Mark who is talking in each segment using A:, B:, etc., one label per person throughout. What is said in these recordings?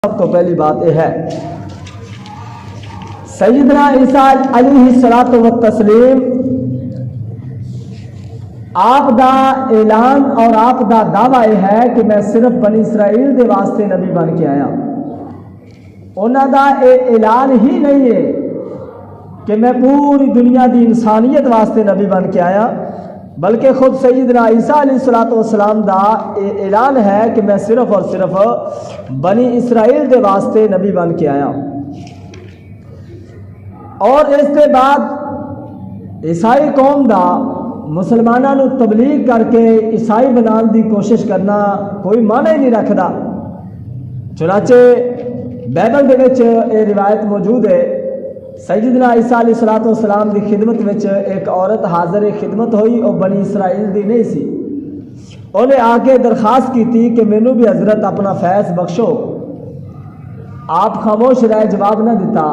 A: سب تو پہلی بات یہ ہے سیدنا عیسیٰ علیہ الصلوۃ والتسلیم آپ دا اعلان اور آپ دا دعویٰ یہ ہے کہ میں صرف بنی اسرائیل دے واسطے نبی بن کے آیا. انہاں دا یہ اعلان ہی نہیں ہے کہ میں پوری دنیا دی انسانیت واسطے نبی بن کے آیا، بلکہ خود سیدنا عیسیٰ علیہ الصلوۃ والسلام دا اعلان ہے کہ میں صرف اور صرف بنی اسرائیل دے واسطے نبی بن کے آیا. اور اس کے بعد عیسائی قوم دا مسلمانوں نو تبلیغ کر کے عیسائی بنان دی کوشش کرنا کوئی معنی نہیں رکھدا. چنانچہ بائبل دے وچ یہ روایت موجود ہے، سیدنا عیسیٰ علیہ الصلوۃ والسلام دی خدمت وچ ایک عورت حاضر خدمت ہوئی اور بنی اسرائیل دی نہیں سی. انہیں آ کے درخواست کی تھی کہ مینوں بھی حضرت اپنا فیض بخشو. آپ خاموش رہے، جواب نہ دیتا.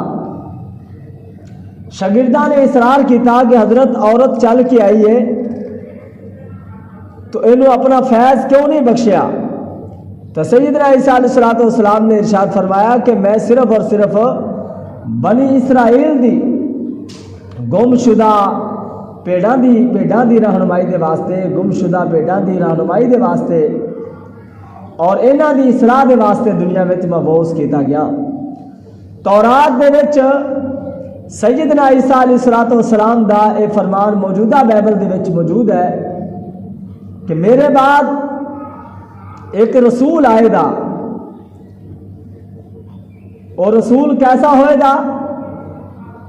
A: شاگرداں نے اصرار کیتا کہ حضرت عورت چل کے آئی ہے تو انہوں اپنا فیض کیوں نہیں بخشیا؟ تو سیدنا عیسیٰ علیہ الصلوۃ والسلام نے ارشاد فرمایا کہ میں صرف اور صرف بنی اسرائیل دی گم شدہ پیڑاں دی رہنمائی دے واسطے، گم شدہ پیڑاں دی رہنمائی دے واسطے اور انہاں دی اصلاح دے واسطے دنیا وچ مبعوث کیتا گیا. تورات دے وچ سیدنا عیسیٰ علیہ الصلوۃ والسلام دا اے فرمان موجودہ بائبل دے وچ موجود ہے کہ میرے بعد ایک رسول آئے گا، اور رسول کیسا ہوئے گا؟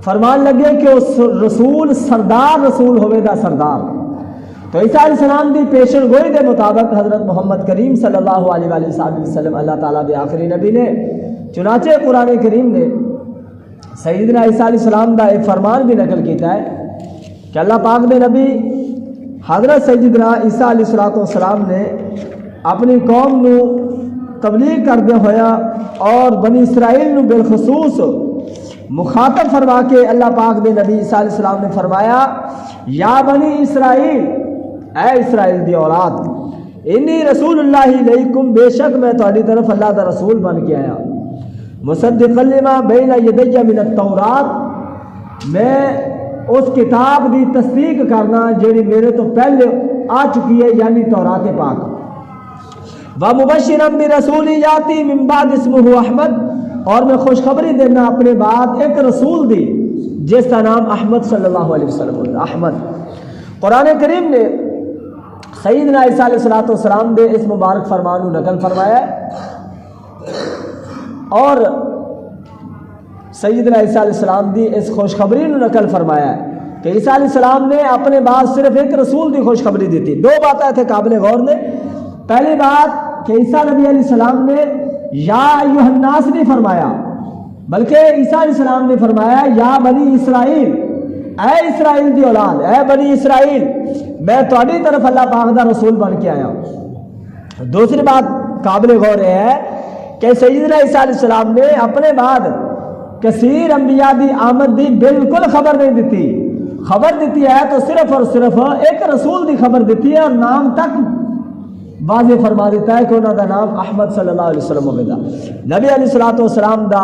A: فرمان لگے کہ اس رسول سردار رسول ہوئے گا، سردار. تو عیسیٰ علیہ السلام دی پیشن گوئی دے مطابق حضرت محمد کریم صلی اللہ علیہ وآلہ وسلم اللہ تعالیٰ دے آخری نبی نے، چنانچہ قرآن کریم نے سیدنا عیسیٰ علیہ السلام دا ایک فرمان بھی نقل کیتا ہے کہ اللہ پاک نے نبی حضرت سیدنا عیسیٰ علیہ السلام نے اپنی قوم نو تبلیغ کردے ہویا اور بنی اسرائیل نو بالخصوص مخاطب فرما کے اللہ پاک دے نبی عیسیٰ علیہ السلام نے فرمایا، یا بنی اسرائیل، اے اسرائیل دی اولاد، انی رسول اللہ علیکم، بے شک میں تہاڈی طرف اللہ دا رسول بن کے آیا، مصدقا لما بین یدی من التوراۃ، میں اس کتاب دی تصدیق کرنا جیڑی میرے تو پہلے آ چکی ہے، یعنی تورات پاک. وَمُبَشِّرًا بِرَسُولٍ يَأْتِي مِن بَعْدِ اسْمُهُ احمد، اور میں خوشخبری دینا اپنے بعد ایک رسول دی جس کا نام احمد صلی اللہ علیہ وسلم ہوتا. احمد. قرآن کریم نے سیدنا عیسیٰ علیہ السلام دے اس مبارک فرمان کو نقل فرمایا ہے، اور سیدنا عیسیٰ علیہ السلام دی اس خوشخبری کو نقل فرمایا ہے کہ عیسیٰ علیہ السلام نے اپنے بعد صرف ایک رسول دی خوشخبری دی تھی. دو باتیں تھے قابل غور نے. پہلی بات کہ عیسیٰ نبی علیہ السلام نے یا ایھا الناس نہیں فرمایا، بلکہ عیسیٰ علیہ السلام نے فرمایا یا بنی اسرائیل، اے اسرائیل دی اولاد، اے بنی اسرائیل، میں تہاڈی طرف اللہ پاک دا رسول بن کے آیا. دوسری بات قابل غور ہے کہ سیدنا عیسیٰ علیہ السلام نے اپنے بعد کثیر انبیاء دی آمد دی بالکل خبر نہیں دیتی. خبر دیتی ہے تو صرف اور صرف ایک رسول دی خبر دیتی ہے، اور نام تک واضح فرما دیتا ہے کہ انہوں دا نام احمد صلی اللہ علیہ وسلم ہوگا. نبی علیہ الصلوۃ والسلام دا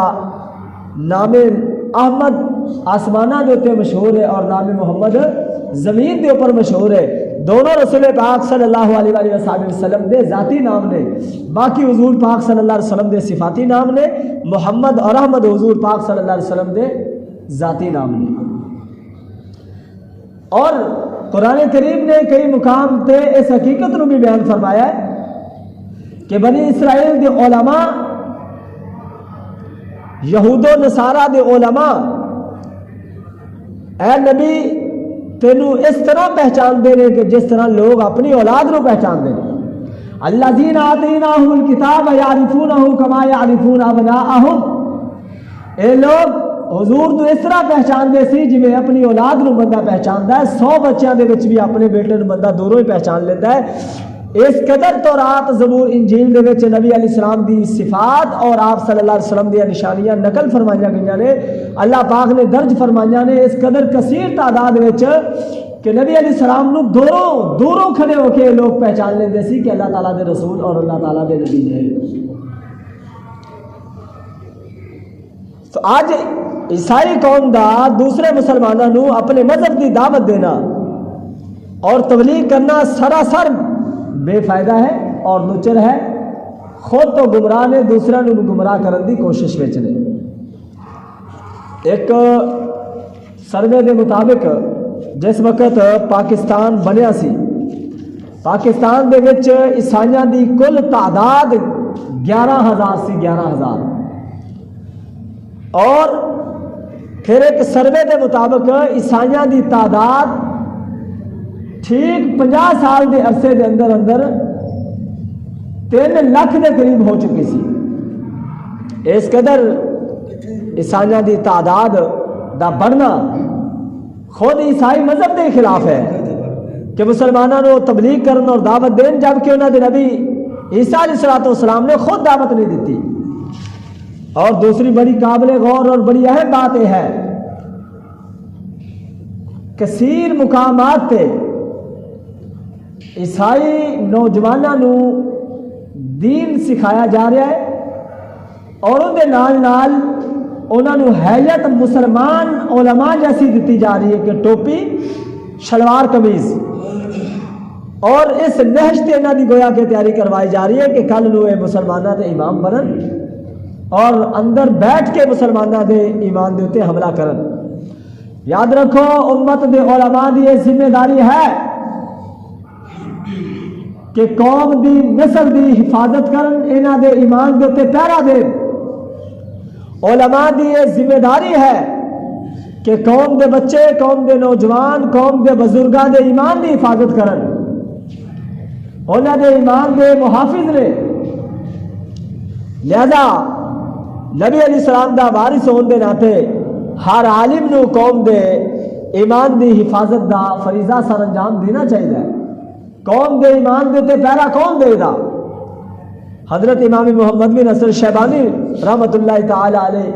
A: نام احمد آسمانہ دے اوپر مشہور ہے اور نام محمد زمین دے اوپر مشہور ہے. دونوں رسول پاک صلی اللہ علیہ وآلہ وسلم دے ذاتی نام نے، باقی حضور پاک صلی اللہ علیہ وسلم دے صفاتی نام نے. محمد اور احمد حضور پاک صلی اللہ علیہ وسلم دے ذاتی نام نے. اور قرآن کریم نے کئی مقام تے اس حقیقت نو بھی بیان فرمایا ہے کہ بنی اسرائیل دے علماء، یہود و نصارہ دے علماء، اے نبی تینو اس طرح پہچان دے رہے کہ جس طرح لوگ اپنی اولاد نو پہچان دے رہے. الذین آتیناہم الکتاب یعرفونہ کما یعرفون ابناءہم، اے لوگ حضور تو اس طرح پہچان دے سی جی میں اپنی اولاد نو بندہ پہچاندا ہے. 100 بچیاں دے وچ بھی اپنے بیٹے نو بندہ دوروں ہی پہچان لیتا ہے. اس قدر تورات، زبور، انجیل دے وچ نبی علیہ السلام دی صفات اور آپ صلی اللہ علیہ وسلم دی نشانیاں نقل فرمائیاں گئیاں نے، اللہ پاک نے درج فرمائیاں نے اس قدر کثیر تعداد وچ کہ نبی علیہ السلام نو دوروں کھڑے ہو کے لوگ پہچان لیندے سی کہ اللہ تعالیٰ دے رسول اور اللہ تعالیٰ دے نبی ہے. تو اج عیسائی قوم دا دوسرے مسلمانوں نو اپنے مذہب کی دعوت دینا اور تبلیغ کرنا سراسر بے فائدہ ہے اور نچر ہے. خود تو گمراہ نے دوسرے نو گمراہ کرنے کی کوشش وچ نے. ایک سروے دے مطابق جس وقت پاکستان بنیا سی، پاکستان دے وچ عیسائیاں دی کل تعداد 11,000 سی، 11,000. اور پھر ایک سروے دے مطابق عیسائیاں دی تعداد ٹھیک 50 سال دے عرصے دے اندر اندر 3 لاکھ دے قریب ہو چکی سی. اس قدر عیسائیاں دی تعداد دا بڑھنا خود عیسائی مذہب دے خلاف ہے کہ مسلمانوں کو تبلیغ کرن اور دعوت دین، جبکہ انہوں نے نبی عیسیٰ علیہ السلام نے خود دعوت نہیں دیتی. اور دوسری بڑی قابل غور اور بڑی اہم بات یہ ہے کثیر مقامات تے عیسائی نوجوانوں نو دین سکھایا جا رہا ہے اور ان دے نال نال انہوں نے حیت مسلمان علماء جیسی دیتی جا رہی ہے کہ ٹوپی شلوار قمیض، اور اس نہج تے انہاں دی گویا کہ تیاری کروائی جا رہی ہے کہ کل نو اے مسلماناں دے امام بنن اور اندر بیٹھ کے مسلماناں دے ایمان دے اوتے حملہ کرن. یاد رکھو امت دے علماء دی یہ ذمہ داری ہے کہ قوم دی نسل دی حفاظت کرن، انہاں دے ایمان دے اوتے پہرا دین. علماء دی یہ ذمہ داری ہے کہ قوم دے بچے، قوم دے نوجوان، قوم دے بزرگاں دے ایمان دی حفاظت کرن، انہاں دے ایمان دے محافظ نے. لہذا نبی علیہ السلام دا وارث ہون دے ناطے ہر عالم نو قوم دے ایمان دی حفاظت دا فریضہ سر انجام دینا چاہیے. قوم دے ایمان دے تے پہرا کون دے دا؟ حضرت امام محمد بن حسن شیبانی رحمت اللہ تعالی علیہ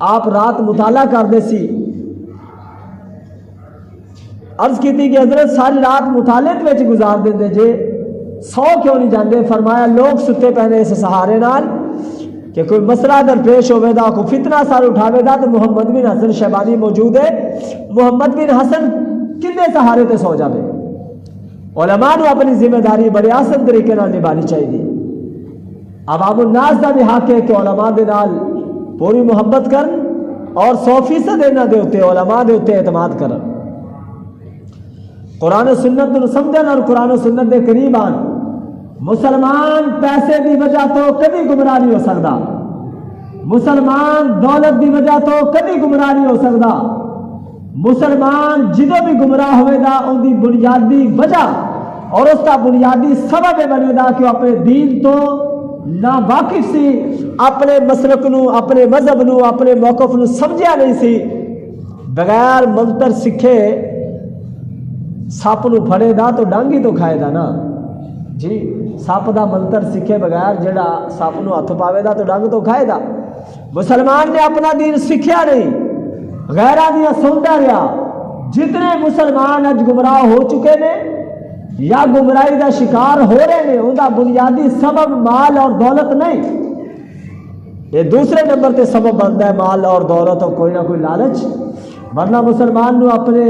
A: آپ رات مطالعہ کرتے سی. عرض کی تھی کہ حضرت ساری رات مطالعے وچ گزار دیندے جے، سو کیوں نہیں جاندے؟ فرمایا لوگ ستے پہنے اس سہارے نال کہ کوئی مسئلہ درپیش ہوئے دا، کوئی فتنہ سار اٹھاوے دا تو محمد بن حسن شیبانی موجود ہے، محمد بن حسن کنے سہارے تے سو جاوے. علماء نو اپنی ذمہ داری بڑے آسان طریقے نال نبھانی چاہیے. عوام الناس دا بھی حق ہے کہ علماء دے نال پوری محبت کرن اور 100% انہاں دے اوتے علماء دے اوتے اعتماد کرن، قرآن و سنت نو سمجھن اور قرآن و سنت دے قریب آن. مسلمان پیسے دی وجہ تو کبھی گمراہ نہیں ہو سکتا، مسلمان دولت دی وجہ تو کبھی گمراہ نہیں ہو سکتا. مسلمان جدو بھی گمراہ ہوئے دا ان دی بنیادی وجہ اور اس کا بنیادی سبب بنے دا کہ وہ اپنے دین تو نہ واقف سی، اپنے مسلک نو، اپنے مذہب نو، اپنے موقف نو سمجھیا نہیں سی. بغیر منتر سکھے سپ نو پھڑے دا تو ڈانگی تو کھائے دا نا جی. سپ دا منتر سکھے بغیر جڑا سپ نو ہاتھ پاوے دا تو ڈانگ تو کھائے دا. مسلمان نے اپنا دین سکھیا نہیں، غیرہ دیا سنتا رہا. جتنے مسلمان اج گمراہ ہو چکے نے یا گمراہی دا شکار ہو رہے ہیں ان کا بنیادی سبب مال اور دولت نہیں. یہ دوسرے نمبر تے سبب بنتا ہے مال اور دولت اور کوئی نہ کوئی لالچ. ورنہ مسلمان نو اپنے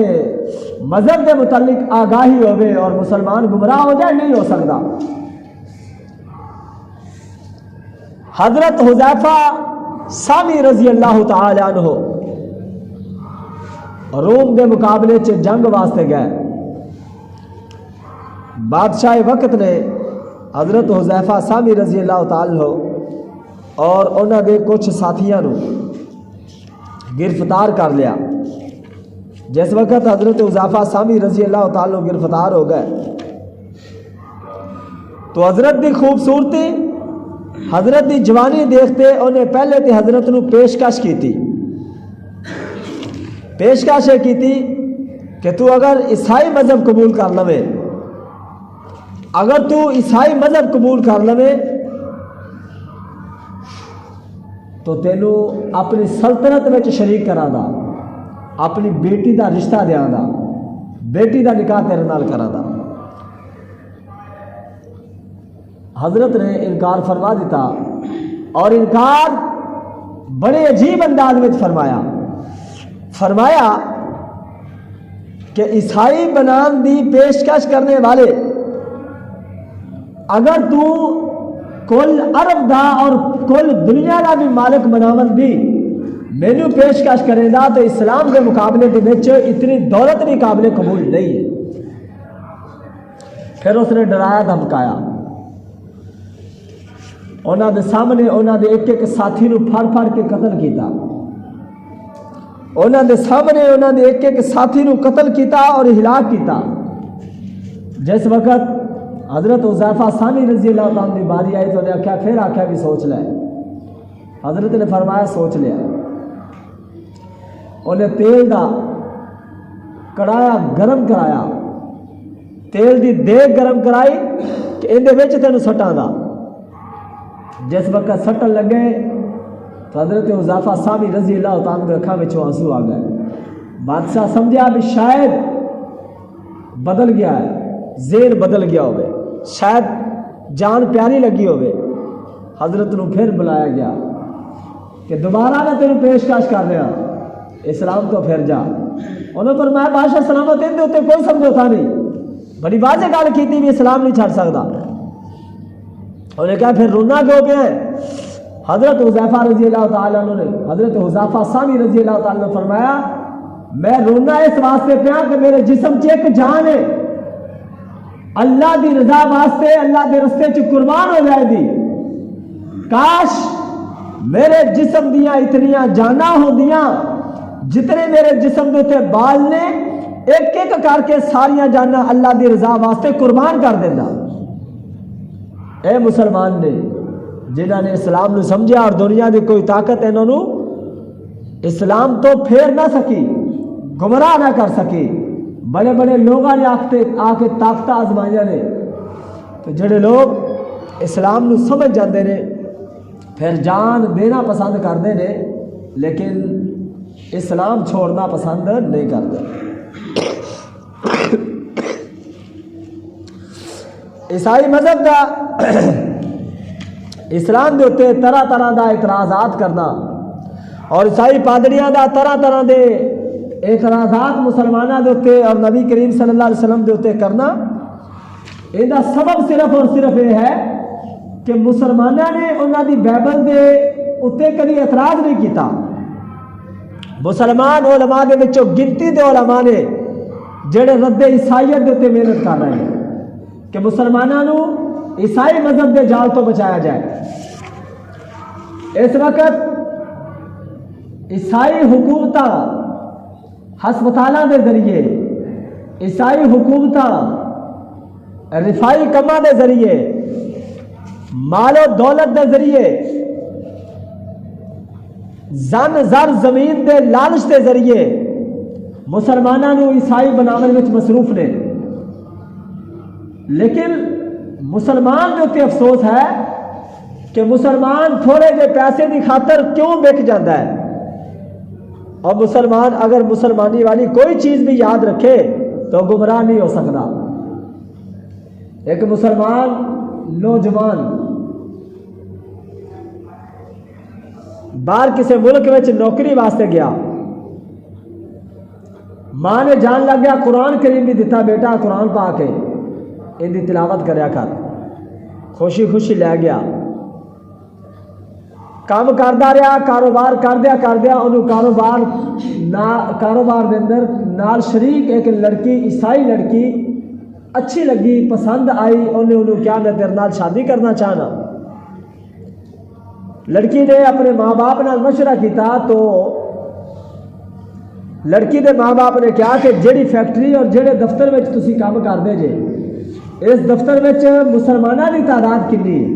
A: مذہب کے متعلق آگاہی ہوئے اور مسلمان گمراہ ہو جائے نہیں ہو سکتا. حضرت حذیفہ سامی رضی اللہ تعالی عنہ روم دے مقابلے چ جنگ واسطے گئے. بادشاہ وقت نے حضرت حذیفہ سامی رضی اللہ تعالی عنہ اور انہوں نے کچھ ساتھیاں نو گرفتار کر لیا. جس وقت حضرت حذیفہ سامی رضی اللہ تعالی عنہ گرفتار ہو گئے تو حضرت دی خوبصورتی، حضرت دی جوانی دیکھتے انہیں پہلے تے حضرت نو پیشکش کی تھی. پیشکش یہ کی تھی کہ تو اگر عیسائی مذہب قبول کر لوے، اگر تو عیسائی مذہب قبول کر لوے تو تینو اپنی سلطنت میں شریک کرا دا، اپنی بیٹی دا رشتہ دیاں دا، بیٹی دا نکاح تیرے نال کرا دا. حضرت نے انکار فرما دیتا اور انکار بڑے عجیب انداز میں فرمایا کہ عیسائی بنان دی پیشکش کرنے والے اگر تو کل عرب دا اور کل دنیا دا بھی مالک بناون دی مینو پیشکش کرے دا تو اسلام کے مقابلے کے بچ اتنی دولت بھی قابل قبول نہیں ہے. پھر اس نے ڈرایا دھمکایا. انہوں نے سامنے انہوں نے ایک ایک ساتھی نو پھڑ پھڑ کے قتل کیتا. انہوں نے سامنے انہوں نے ایک ایک ساتھی نو قتل کیتا اور ہلاک کیتا. جس وقت حضرت حذیفہ ثانی رضی اللہ عنہ کی باری آئی تو انہیں آخیا پھر آخیا بھی سوچ لے. حضرت نے فرمایا سوچ لیا. انہیں تیل دا کڑایا گرم کرایا, تیل دی دیگ گرم کرائی کہ اندے وچ تینوں سٹاں دا. جس وقت سٹن لگے تو حضرت حذیفہ ثانی رضی اللہ عنہ کی اکھاں وچوں آنسو آ گئے. بادشاہ سمجھا بھی شاید بدل گیا ہے, ذہن بدل گیا ہوئے, شاید جان پیاری لگی ہوئے. حضرت نو پھر بلایا گیا کہ دوبارہ میں تینوں پیشکش کر رہا, اسلام تو پھر جا. انہوں پر میں بادشاہ سلامت ان دے ہوتے کوئی سمجھوتا نہیں, بڑی واضح گل کی بھی اسلام نہیں چھڑ سکتا. انہوں نے کہا پھر رونا کیوں پہ ہے؟ حضرت حذیفہ رضی اللہ تعالیٰ عنہ نے حضرت حذیفہ ثانی رضی اللہ تعالیٰ نے فرمایا میں رونا اس واسطے پیا کہ میرے جسم چ ایک جان ہے, اللہ دی رضا واسطے اللہ دے رستے چ قربان ہو جائے دی. کاش میرے جسم دیاں اتنیاں جانا ہوندیاں جتنے میرے جسم دے تے بال نے, ایک ایک کر کے ساریاں جانا اللہ دی رضا واسطے قربان کر دینا. اے مسلمان نے جنہاں نے اسلام نو سمجھا اور دنیا دی کوئی طاقت انہوں نے اسلام تو پھیر نہ سکی, گمراہ نہ کر سکی. بڑے بڑے لوگوں نے آ کے طاقت آزمائیاں نے, تو جڑے لوگ اسلام نو سمجھ جاندے نے پھر جان دینا پسند کرتے ہیں لیکن اسلام چھوڑنا پسند نہیں کرتے. عیسائی مذہب دا اسلام دے اتنے طرح طرح دا اعتراضات کرنا اور عیسائی پادریاں دا طرح طرح دے اعتراضات مسلمانوں دے اتنے اور نبی کریم صلی اللہ علیہ وسلم دے اتنے کرنا, ان دا سبب صرف اور صرف یہ ہے کہ مسلمانوں نے انہوں دی بائبل دے اتنے کبھی اعتراض نہیں کیتا. مسلمان علماء دے وچوں گنتی دے علماء نے جڑے رد عیسائیت دے اتنے محنت کر رہے ہیں کہ مسلمانوں عیسائی مذہب دے جال تو بچایا جائے. اس وقت عیسائی حکومت ہسپتالوں کے ذریعے, عیسائی حکومت رفائی کما کے ذریعے, مال و دولت کے ذریعے, زن زر زمین دے لالچ کے ذریعے مسلمانوں عیسائی بنانے میں مصروف نے. لیکن مسلمان جو تے افسوس ہے کہ مسلمان تھوڑے جے پیسے کی خاطر کیوں بک جاتا ہے, اور مسلمان اگر مسلمانی والی کوئی چیز بھی یاد رکھے تو گمراہ نہیں ہو سکتا. ایک مسلمان نوجوان باہر کسی ملک میں نوکری واسطے گیا, ماں نے جان لگ گیا قرآن کریم بھی دیتا, بیٹا قرآن پا کے ان کی تلاوت کریا کر. خوشی خوشی لے گیا, کام کرتا رہا, کاروبار کردیا انہوں کاروبار دے اندر نال شریک ایک لڑکی, عیسائی لڑکی اچھی لگی, پسند آئی. انہوں کیا میں تیرے نال شادی کرنا چاہنا. لڑکی نے اپنے ماں باپ نال مشورہ کیتا تو لڑکی دے ماں باپ نے کہا کہ جیڑی فیکٹری اور جیڑے دفتر میں تسی کام کردے جے اس دفتر میں مسلمانوں کی تعداد کنی ہے.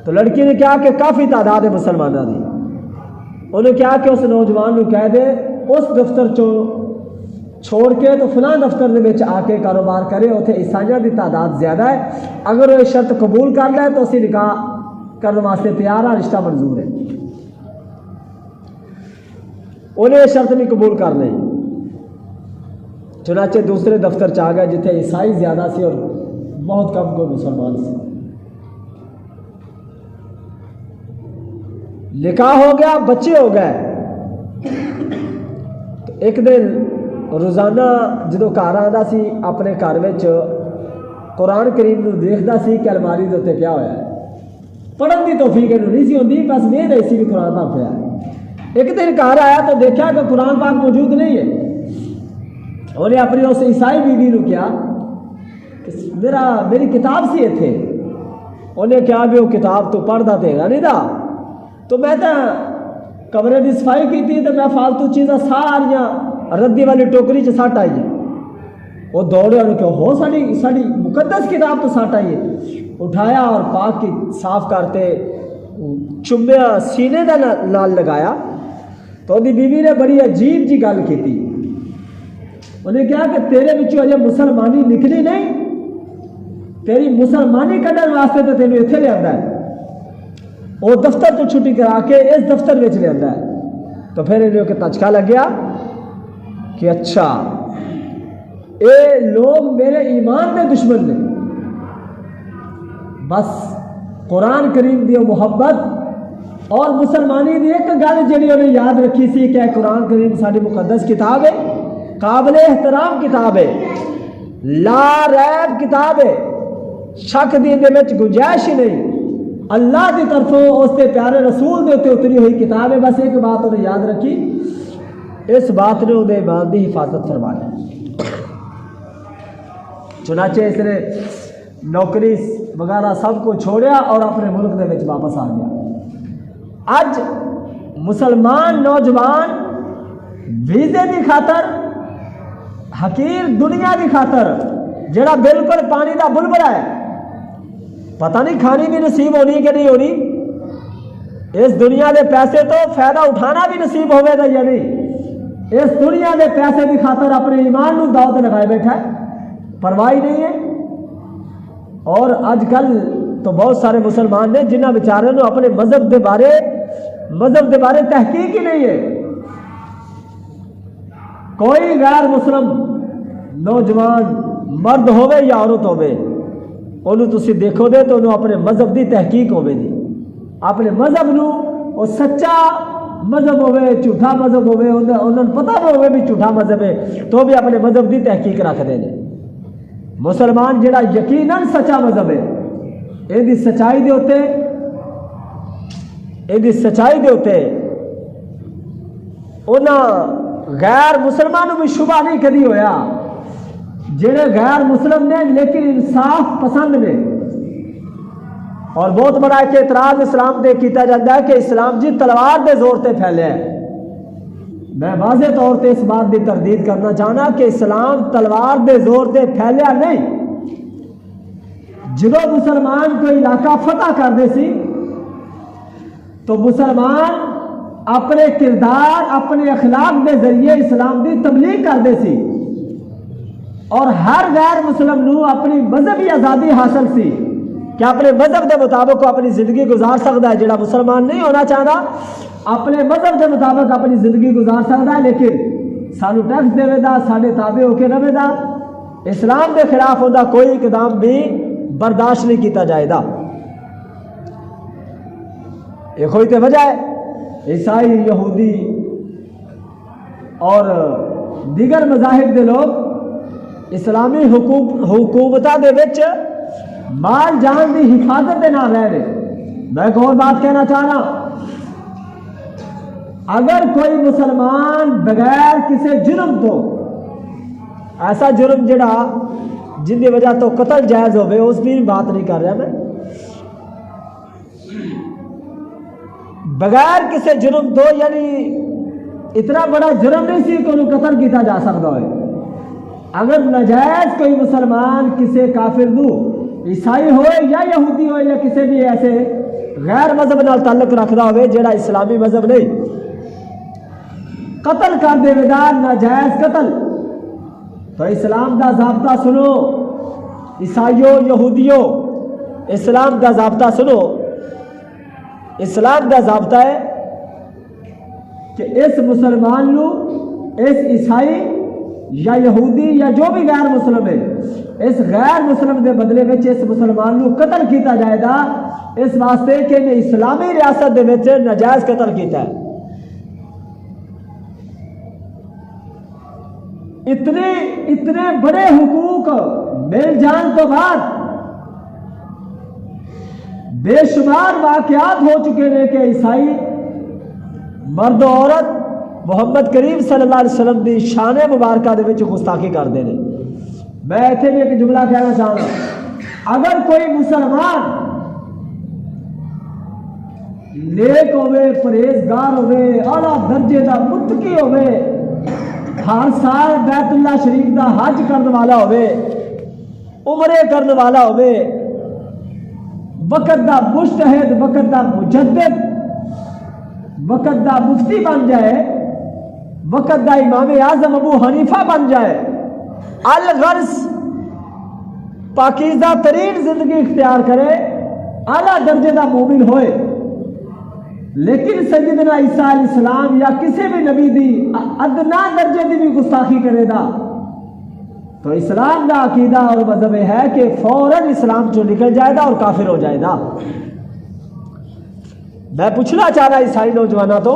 A: تو لڑکی نے کہا کہ کافی تعداد ہے مسلمانوں کی. انہوں نے کہا کہ اس نوجوان کو کہہ دے اس دفتر چھوڑ کے تو فلاں دفتر میں آ کے کاروبار کرے, اتنے عیسائیوں کی تعداد زیادہ ہے, اگر وہ شرط قبول کر لے تو اسی نکاح کرنے واسطے تیار ہے, رشتہ منظور ہے. انہیں یہ شرط نہیں قبول کر لی. چنانچہ دوسرے دفتر چ آ گئے جتنے عیسائی زیادہ سی اور بہت کم کوئی مسلمان سی. نکاح ہو گیا، بچے ہو گئے. تو ایک دن روزانہ جدو گھر آتا سی اپنے گھر میں قرآن کریم نو دیکھتا سی کہ الماری کے اتنے کیا ہوا ہے. پڑھن کی توفیق نہیں سی ہوتی، بس میں نہیں سی بھی قرآن پاک پڑھا. ایک دن گھر آیا تو دیکھا کہ قرآن پاک موجود نہیں ہے. انہیں اپنی اس عیسائی بیوی نے کیا کہ میری کتاب سی اتنے. انہیں کیا بھی وہ کتاب تو پڑھتا تیرا نہیں تھا. تو میں تو کمرے کی صفائی کی تھی تو میں فالتو چیزاں ساریاں ردی والی ٹوکری چ سٹ آئی. وہ دوڑے انہیں کہ ہو ساری مقدس کتاب تو سٹ آئی ہے. اٹھایا اور پاک کی صاف کرتے چومیا سینے کا نال لگایا. تو دی بیوی نے بڑی عجیب جی گل کی تھی. انہیں کہا کہ تیرے بچوں اجے مسلمانی نکلی نہیں، تیری مسلمانی کڈن واسطے تو تینوں اتنے لیا ہے. وہ دفتر تو چھٹی کرا کے اس دفتر میں لیا ہے. تو پھر انہیں کہ تچکا لگ گیا کہ اچھا اے لوگ میرے ایمان کے دشمن نے. بس قرآن کریم دی محبت اور مسلمانی دی ایک گل جڑی انہیں یاد رکھی سی کہ قرآن کریم ساری مقدس کتاب ہے، قابل احترام کتاب ہے، لا ریب کتاب ہے، شک دی دے وچ گنجائش ہی نہیں، اللہ دی طرفوں اس کے پیارے رسول دے اتری ہوئی کتاب ہے. بس ایک بات انہیں یاد رکھی، اس بات نے انہیں ایمان دی حفاظت فرمائی. چنانچہ اس نے نوکری وغیرہ سب کو چھوڑیا اور اپنے ملک دے وچ واپس آ گیا. اج مسلمان نوجوان ویزے دی خاطر، حقیر دنیا دی خاطر، جڑا بالکل پانی دا بلبلا ہے، پتہ نہیں کھانی بھی نصیب ہونی کہ نہیں ہونی، اس دنیا دے پیسے تو فائدہ اٹھانا بھی نصیب ہوئے گا یا نہیں، اس دنیا دے پیسے دی خاطر اپنے ایمان نو داؤ تے لگائے بیٹھا ہے، پرواہ نہیں ہے. اور اج کل تو بہت سارے مسلمان نے جنہ بیچارے نو اپنے مذہب دے بارے تحقیق ہی نہیں ہے. کوئی غیر مسلم نوجوان مرد ہوئے یا عورت ہوئے انہوں تسی دیکھو دے تو انہوں اپنے مذہب دی تحقیق ہوئے دی. اپنے مذہب نو وہ سچا مذہب ہوئے جھوٹا مذہب ہوئے انہوں پتہ نہ ہوئے بھی جھوٹا مذہب ہے تو بھی اپنے مذہب دی تحقیق رکھ دے. مسلمان جڑا یقیناً سچا مذہب ہے، یہ سچائی دے ہوتے انہاں غیر مسلمانوں بھی شبہ نہیں کدی ہویا. جڑے غیر مسلم نے لیکن انصاف پسند نے. اور بہت بڑا ایک اعتراض اسلام دے کیتا جاتا ہے کہ اسلام جی تلوار دے زور تے پھیلے ہے. میں واضح طور تے اس بات کی تردید کرنا چاہنا کہ اسلام تلوار دے زور تے پھیلیا نہیں. جدو مسلمان کوئی علاقہ فتح کرتے سی تو مسلمان اپنے کردار اپنے اخلاق کے ذریعے اسلام کی تبلیغ کرتے سی اور ہر غیر مسلم نو اپنی مذہبی آزادی حاصل سی کہ اپنے مذہب کے مطابق اپنی زندگی گزار سکتا ہے. جڑا مسلمان نہیں ہونا چاہتا اپنے مذہب کے مطابق اپنی زندگی گزار سکتا ہے لیکن سانو ٹیکس دے دا، سارے تابع ہو کے رہے دا. اسلام کے خلاف ہوتا کوئی اقدام بھی برداشت نہیں کیتا جائے گا. یہ کوئی تو وجہ ہے عیسائی، یہودی اور دیگر مذاہب دے لوگ اسلامی حکومتوں دے وچ مال جان دی حفاظت دے نہ رہ رہے. میں ایک اور بات کہنا چاہ رہا ہوں، اگر کوئی مسلمان بغیر کسی جرم تو، ایسا جرم جڑا جن کی وجہ تو قتل جائز ہوئے اس بھی بات نہیں کر رہا میں، بغیر کسی جرم تو یعنی اتنا بڑا جرم نہیں سی کہ انہوں قتل کیتا جا سکتا ہے. اگر ناجائز کوئی مسلمان کسی کافر نو، عیسائی ہوئے یا یہودی ہوئے یا کسی بھی ایسے غیر مذہب نال تعلق رکھتا ہوئے جڑا اسلامی مذہب نہیں، قتل کر دے ودا ناجائز قتل، تو اسلام دا ضابطہ سنو عیسائیوں یہودیوں، اسلام دا ضابطہ سنو. اسلام دا ضابطہ ہے کہ اس مسلمان نو، اس عیسائی یا یہودی یا جو بھی غیر مسلم ہے، اس غیر مسلم دے بدلے میں اس مسلمان نو قتل کیتا جائے گا اس واسطے کہ میں اسلامی ریاست دے وچ ناجائز قتل کیتا ہے. اتنے بڑے حقوق مل جان تو بعد بے شمار واقعات ہو چکے ہیں کہ عیسائی مرد و عورت محمد کریم صلی اللہ علیہ وسلم دی شان مبارکہ دے وچ گستاخی کرتے ہیں. میں ایتھے بھی ایک جملہ کہنا چاہنا، اگر کوئی مسلمان نیک ہوئے، پرہیزگار ہوئے، اعلیٰ درجے دا متقی ہوئے، ہر سال بیت اللہ شریف دا حج کرنے والا ہوئے، عمرے کرنے والا ہوئے، وقت دا مجتہد، وقت دا مجدد، وقت دا مفتی بن جائے، وقت دا امام اعظم ابو حنیفہ بن جائے، الغرض پاکیزہ ترین زندگی اختیار کرے، اعلیٰ درجے دا مومن ہوئے، لیکن سیدنا عیسیٰ علیہ السلام یا کسی بھی نبی دی ادنا درجے دی بھی گستاخی کرے دا تو اسلام دا عقیدہ اور مذہب ہے کہ فوراً اسلام چو نکل جائے گا اور کافر ہو جائے گا. میں پوچھنا چاہ رہا عیسائی نوجوانوں تو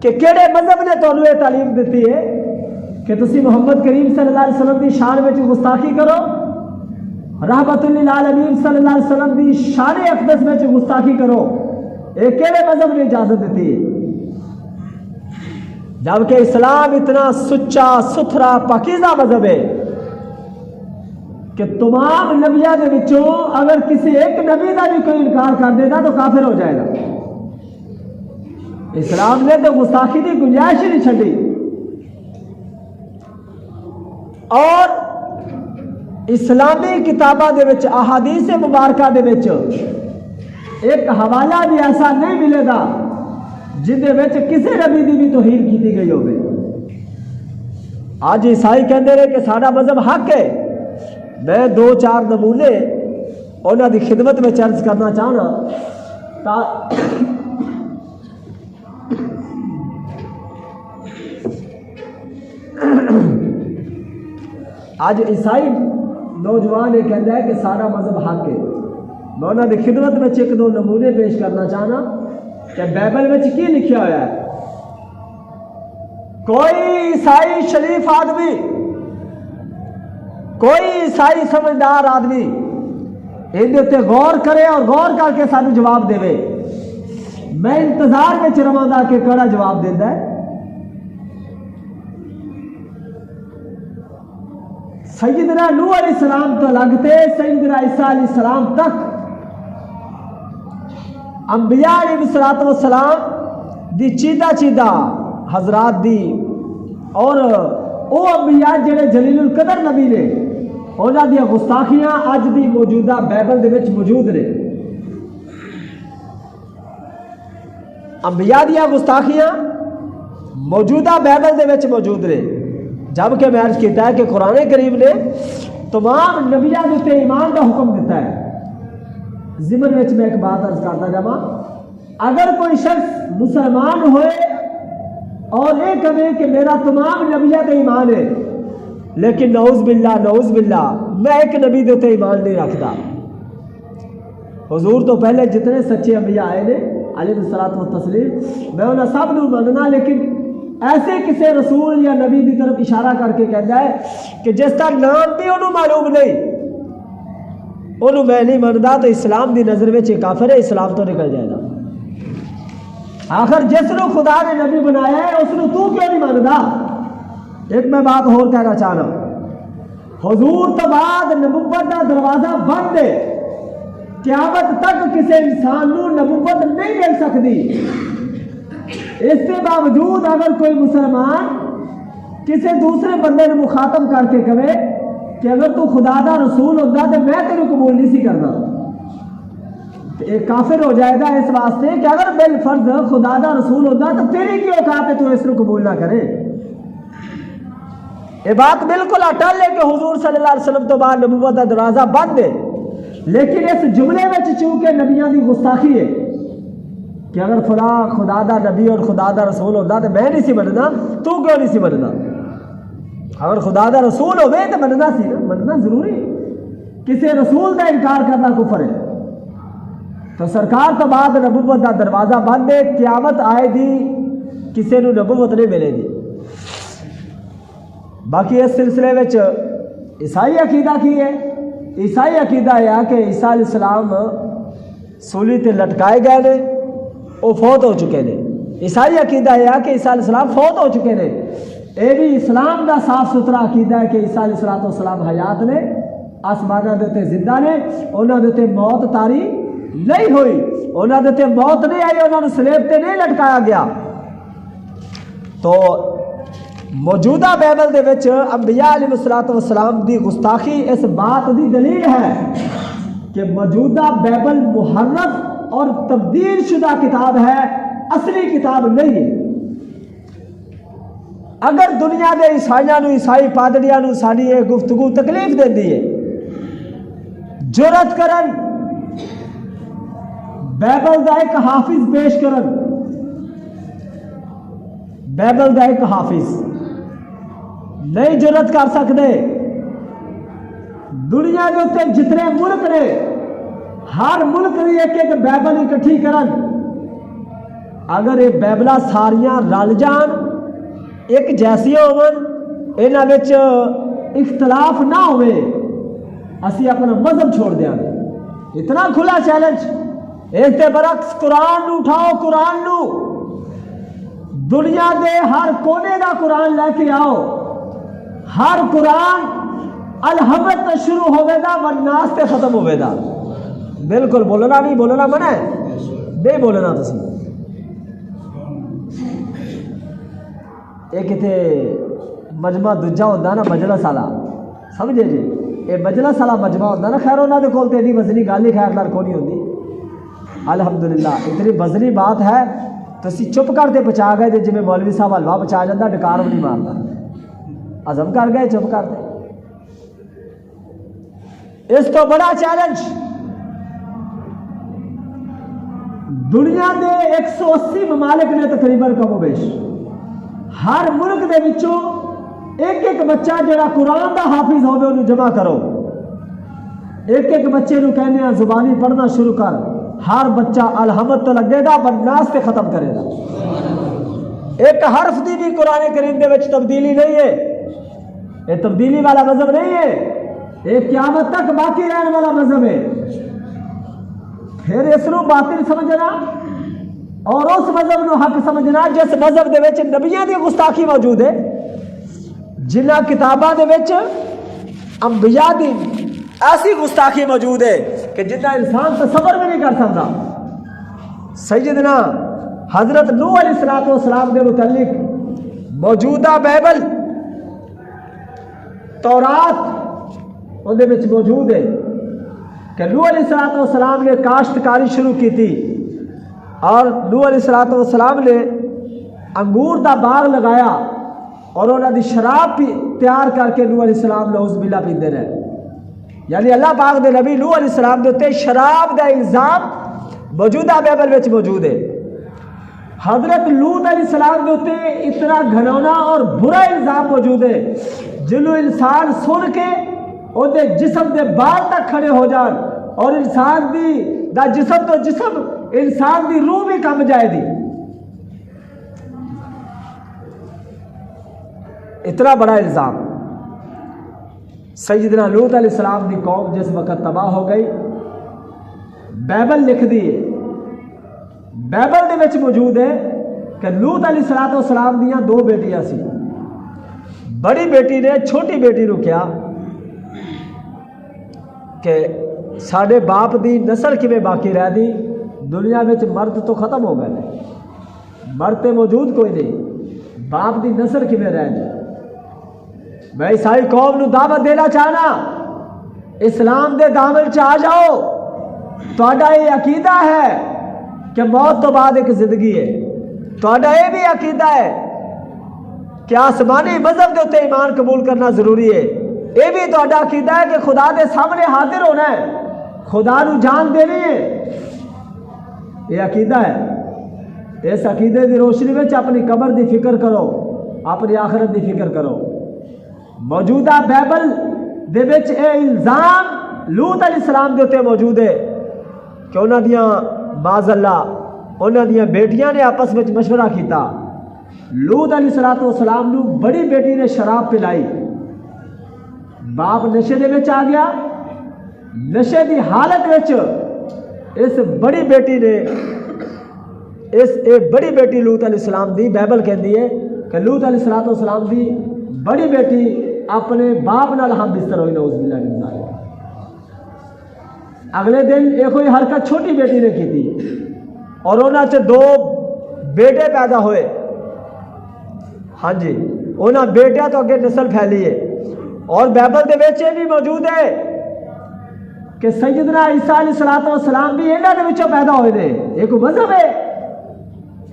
A: کہ کیڑے مذہب نے تانوں یہ تعلیم دیتی ہے کہ تسی محمد کریم صلی اللہ علیہ وسلم دی شان میں گستاخی کرو، رحمت للعالمین صلی اللہ علیہ وسلم دی شان اقدس میں گستاخی کرو؟ ایک کیڑے مذہب نے اجازت دیتی ہے؟ جبکہ اسلام اتنا سچا ستھرا پاکیزہ مذہب ہے کہ تمام نبیوں کے وچوں اگر کسی ایک نبی کا بھی کوئی انکار کر دے گا تو کافر ہو جائے گا. اسلام نے تو گستاخی کی گنجائش ہی نہیں چھڈی. اور اسلامی کتاباں دے وچ احادیث مبارکہ دے وچ ایک حوالہ بھی ایسا نہیں ملے گا جہدے وچ کسی نبی دی بھی توہین کی گئی ہوگی. آج عیسائی کہندے رہے کہ سارا مذہب حق ہے. میں 2-4 نمونے انہاں دی خدمت میں عرض کرنا چاہنا. آج عیسائی نوجوان یہ کہتا ہے کہ سارا مذہب حق ہے. میں انہوں نے خدمت میں 1-2 نمونے پیش کرنا چاہنا کہ بائبل میں کی لکھا ہوا ہے. کوئی عیسائی شریف آدمی، کوئی عیسائی سمجھدار آدمی یہ غور کرے اور غور کر کے سانو جواب دے. میں انتظار میں رہا کہ کہڑا جواب دینا ہے. سیدنا نوح علیہ السلام تو لگتے سیدنا عیسیٰ علیہ السلام تک انبیاء علیہ السلام دی چیدہ حضرات دی اور او انبیاء جڑے جلیل القدر نبی نے انہاں دی گستاخیاں اج دی موجودہ بائبل دے وچ موجود نے. انبیاء دی گستاخیاں موجودہ بائبل دے وچ موجود نے. جبکہ میں عرض کیتا ہے کہ قرآن کریم نے تمام نبیوں کے ایمان کا حکم دیتا ہے. ضمن میں ایک بات عرض کرتا جاواں، اگر کوئی شخص مسلمان ہوئے اور یہ کہے کہ میرا تمام نبیوں کا ایمان ہے لیکن نعوذ باللہ میں ایک نبی دے ایمان نہیں رکھتا. حضور تو پہلے جتنے سچے انبیاء آئے نے علیہ الصلوۃ والتسلیم میں انہاں سب نوں مننا، لیکن ایسے کسی رسول یا نبی کی طرف اشارہ کر کے کہتا ہے کہ جس کا نام بھی انہوں معلوم نہیں انہوں میں نہیں منتا تو اسلام دی نظر میں کافر ہے، اسلام تو نکل جائے گا. آخر جس نو خدا نے نبی بنایا ہے اس نو تو کیوں نہیں منتا؟ ایک میں بات اور کہنا چاہنا، حضور تو بعد نبوت کا دروازہ بند ہے. قیامت تک کسی انسان نو نبوت نہیں مل سکتی. اس کے باوجود اگر کوئی مسلمان کسی دوسرے بندے نے مخاطب کر کے کہے کہ اگر تو خدا دا رسول ہوتا تو میں تیرے قبول نہیں سی کرنا، تو ایک کافر ہو جائے گا. اس واسطے کہ اگر بالفرض خدا دا رسول ہوتا تو تیری کی اوقات ہے تو اس کو قبول نہ کرے. یہ بات بالکل اٹل ہے کہ حضور صلی اللہ علیہ وسلم تو بعد نبوت کا دروازہ بند ہے، لیکن اس جملے میں چونکہ نبیاں دی گستاخی ہے کہ اگر فلاں خدا دا نبی اور خدا دا رسول ہوتا تو میں نہیں سی مننا، تو کیوں نہیں سی مننا؟ اگر خدا دا رسول ہوئے تو مننا سی نا، مننا ضروری. کسی رسول دا انکار کرنا کفر ہے. تو سرکار تو بعد نبوت کا دروازہ بند ہے، قیامت آئے دی کسی نو نبوت نہیں ملے گی۔ باقی اس سلسلے میں عیسائی عقیدہ کی ہے، عیسائی عقیدہ ہے کہ عیسیٰ علیہ السلام سولی تے لٹکائے گئے نے، وہ فوت ہو چکے نے۔ عیسائی عقیدہ ہے کہ عیسیٰ علیہ السلام فوت ہو چکے نے۔ یہ بھی اسلام کا صاف ستھرا عقیدہ ہے کہ عیسیٰ علیہ السلام حیات نے، آسمانہ دیتے زندہ نے، انہوں دیتے موت تاری نہیں ہوئی، انہوں دیتے موت نہیں آئی، انہوں نے سلیب تے نہیں لٹکایا گیا۔ تو موجودہ بائبل دے وچ انبیاء علیہ السلام دی گستاخی اس بات دی دلیل ہے کہ موجودہ بائبل محرف اور تبدیل شدہ کتاب ہے، اصلی کتاب نہیں ہے۔ اگر دنیا دے عیسائیاں نو، عیسائی پادریاں نو ساری یہ گفتگو تکلیف دیندی ہے، جرأت کرن بائبل دا ایک حافظ پیش کرن، بائبل دا ایک حافظ نہیں جرأت کر سکتے۔ دنیا کے اتنے جتنے ملک نے، ہر ملک نے ایک ایک بائبل اکٹھی کرن، اگر یہ بائبلہ ساریاں رل جان، ایک جیسی ہون، انہاں وچ اختلاف نہ ہوئے، اسی اپنا مذہب چھوڑ دیا گے۔ اتنا کھلا چیلنج، اس کے برعکس قرآن نو اٹھاؤ، قرآن نو دنیا دے ہر کونے دا قرآن لے کے آؤ، ہر قرآن الحمد تے شروع ہوئے دا والناس تے ختم ہوئے دا۔ بالکل بولنا نہیں، بولنا منع ہے، نہیں بولنا تسی۔ ایک اتنے مجمع دوجا ہوتا نا مجلس والا، سمجھے جی، یہ مجلس والا مجمع ہوتا نا، خیر انہوں نے کول تے ایڈی وزنی گل ہی خیر نال کوئی نہیں ہوتی۔ الحمدللہ اتنی وزنی بات ہے تو اسی چپ کر کے پہنچا گئے، جی مولوی صاحب حلوہ پہنچا جاتا ڈکار بھی نہیں مارتا، عزم کر گئے چپ کر دے۔ اس تو بڑا چیلنج دنیا دے 180 ممالک نے تقریباً کم و بیش، ہر ملک دے وچوں ایک ایک بچہ جڑا قرآن دا حافظ ہوگا انہوں جمع کرو، ایک ایک بچے نو کہنے ہیں زبانی پڑھنا شروع کر، ہر بچہ الحمد تو لگے گا والناس تے ختم کرے گا۔ ایک حرف دی بھی قرآن کریم دے وچ تبدیلی نہیں ہے، یہ تبدیلی والا مذہب نہیں ہے، یہ قیامت تک باقی رہنے والا مذہب ہے۔ پھر اس نو باطل سمجھنا اور اس مذہب نو حق سمجھنا جس مذہب دے وچ نبیاں دی گستاخی موجود ہے، جنہ کتاباں دے وچ انبیاء دی ایسی گستاخی موجود ہے کہ جنہ انسان تصور بھی نہیں کر سکتا۔ سیدنا حضرت نوح علیہ السلام کے متعلق موجودہ بائبل تورات اندے وچ موجود ہے کہ نوح علیہ السلام نے کاشتکاری شروع کی تھی، اور نوح علیہ السلام نے انگور دا باغ لگایا اور انہوں نے شراب تیار کر کے نوح علیہ السلام نعوذ باللہ پیندے رہے۔ یعنی اللہ پاک دے نبی نوح علیہ السلام دے تے شراب دا الزام موجودہ بائبل وچ موجود ہے۔ حضرت لوط علیہ السلام دے تے اتنا گھنونا اور برا الزام موجود ہے جنہوں انسان سن کے اودے جسم دے بال تک کھڑے ہو جان، اور انسان دی دا جسم تو جسم، انسان دی روح بھی کم جائے دی۔ اتنا بڑا الزام۔ سیدنا لوط علیہ السلام دی قوم جس وقت تباہ ہو گئی، بائبل لکھ دی ہے، بائبل دے وچ موجود ہے کہ لوط علیہ السلام دیاں دو بیٹیاں سی۔ بڑی بیٹی نے چھوٹی بیٹی نو کیا کہ ساڈے باپ دی نسل کیویں باقی رہ دی، دنیا وچ مرد تو ختم ہو گئے، مرد تے موجود کوئی نہیں، باپ دی نسل کیویں رہ دی۔ میں عیسائی قوم نو دعوت دینا چاہنا، اسلام دے دامن چ آ جاؤ۔ تہاڈا یہ عقیدہ ہے کہ موت تو بعد ایک زندگی ہے، تہاڈا یہ بھی عقیدہ ہے کہ آسمانی مذہب کے اتنے ایمان قبول کرنا ضروری ہے، یہ بھی تہاڈا عقیدہ ہے کہ خدا دے سامنے حاضر ہونا ہے، خدا نو جان دینی ہے، یہ عقیدہ ہے۔ اس عقیدے دی روشنی میں اپنی قبر دی فکر کرو، اپنی آخرت دی فکر کرو۔ موجودہ بائبل دے وچ اے الزام لوط علیہ السلام دے تے موجود ہے کہ انہوں دیاں باز اللہ انہوں دیاں بیٹیاں نے آپس میں مشورہ کیتا. لوط علیہ السلام نو بڑی بیٹی نے شراب پلائی, باپ نشے دے وچ آ گیا. نشے دی حالت وچ اس بڑی بیٹی نے بڑی بیٹی لوط علیہ السلام دی بائبل کہندی ہے کہ لوط علیہ السلام دی بڑی بیٹی اپنے باپ نال ہم بستر ہوئی, نعوذ باللہ من ذالک. اگلے دن ایک کوئی حرکت چھوٹی بیٹی نے کی تھی اور انہاں چ 2 بیٹے پیدا ہوئے. ہاں جی, انہاں بیٹیاں تو اگے نسل پھیلی ہے. اور بائبل دے وچ یہ بھی موجود ہے کہ سیدنا عیسیٰ علیہ السلام بھی انہاں دے وچوں پیدا ہوئے نے. ایک مذہب ہے,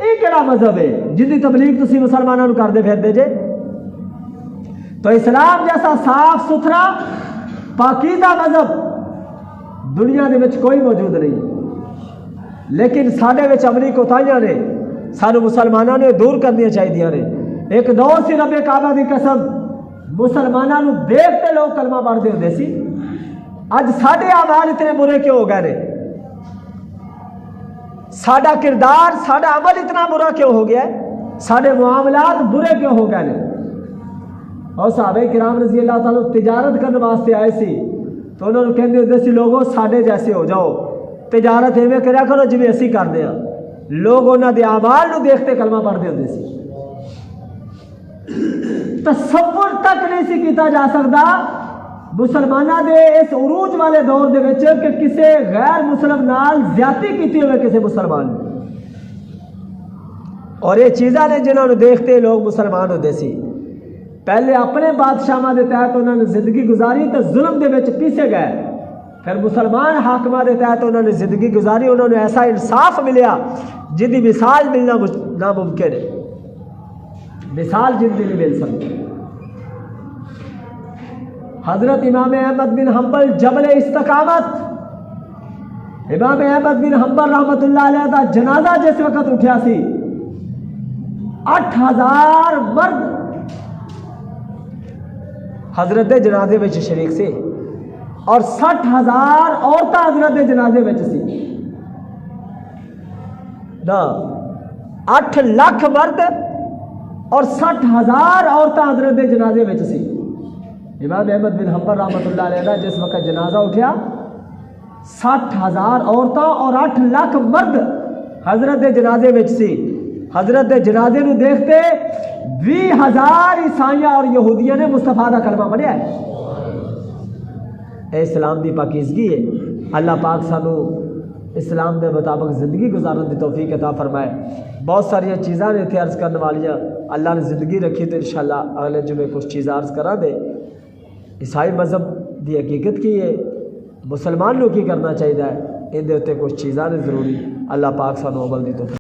A: یہ کہڑا مذہب ہے جن کی تبلیغ تسی مسلمانوں کردے پھردے جے؟ تو اسلام جیسا صاف ستھرا پاکیزہ مذہب دنیا دے وچ کوئی موجود نہیں. لیکن ساڈے وچ عملی کوتاہیاں نے سانو مسلمانوں نے دور کرنی چاہیے نے. ایک دور سی رب کعبہ دی قسم مسلمانوں نو دیکھتے لوگ کلمہ پڑھتے ہوتے سی. اج ساڈے اعمال اتنے برے کیوں ہو گئے نے؟ ساڈا کردار ساڈا عمل اتنا برا کیوں ہو گیا ہے؟ ساڈے معاملات برے کیوں ہو گئے نے؟ اور صحابہ کرام رضی اللہ تعالیٰ تجارت کرنے واسطے آئے سی تو انہوں نے کہتے ہوتے سی لوگوں ساڈے جیسے ہو جاؤ, تجارت ایویں کریا کرو جویں اسی کرتے ہیں. لوگ انہاں دے اعمال نو دیکھتے کلمہ پڑھتے ہوتے سی. تصور تک نہیں سی کیتا جا سکتا مسلمانوں دے اس عروج والے دور دے وچ کہ کسے غیر مسلم نال زیادتی کیتی ہوئے کسے مسلمان نے. اور یہ چیزاں نے جنہوں نے دیکھتے لوگ مسلمان ہوتے سی. پہلے اپنے بادشاہاں دے تحت انہوں نے زندگی گزاری تو ظلم دے وچ پیسے گئے. پھر مسلمان حاکمہ دے تحت انہوں نے زندگی گزاری, انہوں نے ایسا انصاف ملیا جن کی مثال ملنا ناممکن ہے. مثال جن کی نہیں مل سکتی. حضرت امام احمد بن حنبل جبل استقامت, امام احمد بن حنبل رحمت اللہ علیہ دا جنازہ جس وقت اٹھیا سی 8000 مرد حضرت دے جنازے وچ شریک سے اور 60,000 عورتاں حضرت دے جنازے وچ سی. نا 8 لاکھ مرد اور 60,000 عورتاں حضرت دے جنازے وچ سی. امام احمد بن حنبل رحمۃ اللہ علیہ دا جس وقت جنازہ اٹھیا 60,000 عورتاں اور 8 لاکھ مرد حضرت دے جنازے وچ سی. حضرت دے جنازے نو دیکھتے 20,000 عیسائیاں اور یہودیاں نے مصطفیٰ دا کلمہ پڑھیا ہے. اے اسلام دی پاکیزگی ہے. اللہ پاک سانو اسلام دے مطابق زندگی گزارن دی توفیق عطا فرمائے. بہت ساری چیزاں نے اتنے عرض کرنے والیاں اللہ نے زندگی رکھی تو انشاءاللہ اگلے جمعے کچھ چیزیں عرض کرا دے. عیسائی مذہب دی حقیقت کی ہے, مسلمان لوگ کی کرنا چاہیے, اندر اتنے کچھ چیزاں نے ضروری. اللہ پاک سانو عمل دی توفیق